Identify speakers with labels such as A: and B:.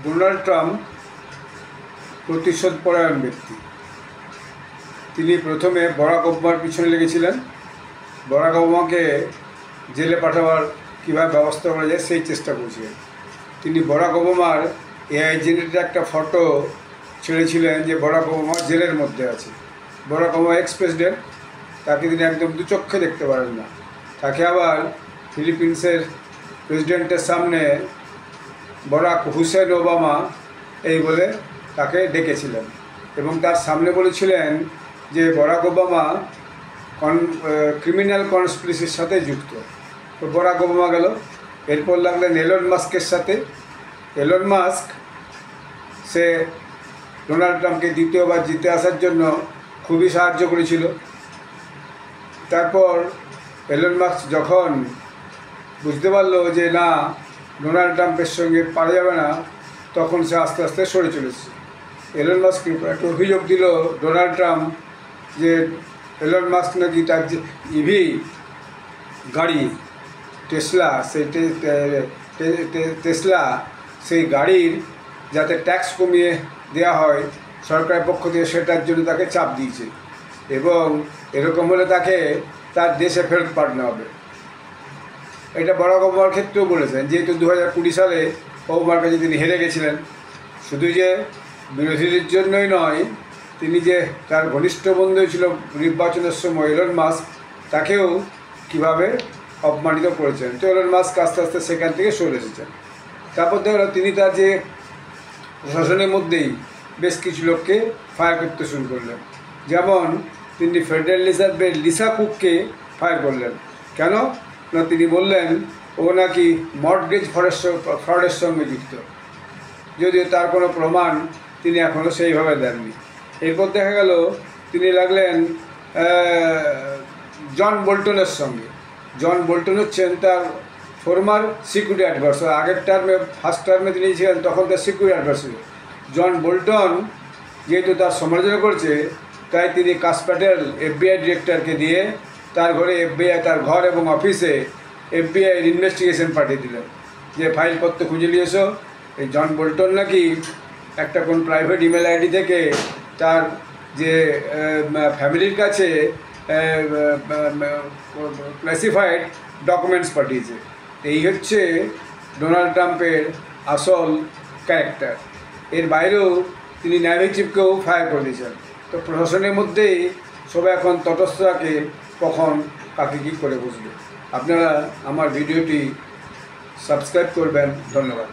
A: Donald Trump প্রতিশোধ পরায়ণ ব্যক্তি। তিনি প্রথমে বরাক ওবামার পিছনে লেগেছিলেন। বরাক ওবামাকে জেলে পাঠাবার কীভাবে ব্যবস্থা করা যায় সেই চেষ্টা করেছিলেন। তিনি বরাক ওবামার এআই জেনারেটেড একটা ফটো ছেড়েছিলেন যে বরাক ওবামা জেলের মধ্যে আছে। বরাক ওবামা এক্স প্রেসিডেন্ট, তাকে তিনি একদম দুচক্ষে দেখতে পারেন না। তাকে আবার ফিলিপিন্সের প্রেসিডেন্টের সামনে বরাক হুসেন ওবামা এই বলে তাকে ডেকেছিলেন এবং তার সামনে বলেছিলেন যে বরাক ওবামা ক্রিমিনাল কনস্পিরেসির সাথে যুক্ত। তো বরাক ওবামা গেল। এরপর লাগলেন এলন মাস্কের সাথে। এলন মাস্ক সে ডোনাল্ড ট্রাম্পকে দ্বিতীয়বার জিতে আসার জন্য খুবই সাহায্য করেছিল। তারপর এলন মাস্ক যখন বুঝতে পারলো যে না, ডোনাল্ড ট্রাম্পের সঙ্গে পারা যাবে না, তখন সে আস্তে আস্তে সরে চলেছে। এলন মাস্ক একটা অভিযোগ দিল ডোনাল্ড ট্রাম্প যে এলন মাস্ক নাকি তার যে ইভি গাড়ি টেসলা, সেই টেসলা সেই গাড়ির যাতে ট্যাক্স কমিয়ে দেওয়া হয় সরকারের পক্ষ থেকে, সেটার জন্য তাকে চাপ দিয়েছে এবং এরকম হলে তাকে তার দেশে ফেরত পাঠানো হবে। এটা বরাক ওবামার ক্ষেত্রেও বলেছেন, যেহেতু 2020 সালে ওবামার কাছে তিনি হেরে গেছিলেন। শুধু যে বিরোধীদের জন্যই নয়, তিনি যে তার ঘনিষ্ঠ বন্ধু ছিল নির্বাচনের সময় এলন মাস্ক, তাকেও কীভাবে অপমানিত করেছেন। তো এলন মাস্ক আস্তে আস্তে সেখান থেকে সরে এসেছেন। তারপর দেখা গেল তিনি তার যে প্রশাসনের মধ্যেই বেশ কিছু লোককে ফায়ার করতে শুরু করলেন। যেমন তিনি ফেডারেল রিজার্ভের লিসা কুককে ফায়ার করলেন। কেন না, তিনি বললেন ও নাকি মর্টগেজ ফ্রডের সঙ্গে যুক্ত, যদিও তার কোনো প্রমাণ তিনি এখনও সেইভাবে দেননি। এরপর দেখা গেল তিনি লাগলেন জন বোল্টনের সঙ্গে। জন বোল্টন হচ্ছেন তার ফর্মার সিকিউরিটি অ্যাডভাইজার। আগের টার্মে, ফার্স্ট টার্মে তিনি ছিলেন, তখন তার সিকিউরিটি অ্যাডভাইজার। জন বোল্টন যেহেতু তার সমালোচনা করছে, তাই তিনি কাশ প্যাটেল FBI ডিরেক্টরকে দিয়ে তার ঘরে FBI, তার ঘর এবং অফিসে FBI-এর ইনভেস্টিগেশন পাঠিয়ে দিলেন যে ফাইলপত্র খুঁজে নিয়ে এসো। এই জন বোল্টন নাকি একটা কোন প্রাইভেট ইমেল আইডি থেকে তার যে ফ্যামিলির কাছে ক্লাসিফাইড ডকুমেন্টস পাঠিয়েছে। এই হচ্ছে ডোনাল্ড ট্রাম্পের আসল ক্যারেক্টার। এর বাইরেও তিনি নেভি চিফকেও ফায়ার করে দিয়েছেন। তো প্রশাসনের মধ্যেই সবাই এখন তটস্থ থাকে কখন কাকে কী করে বুঝবে। আপনারা আমার ভিডিওটি সাবস্ক্রাইব করবেন। ধন্যবাদ।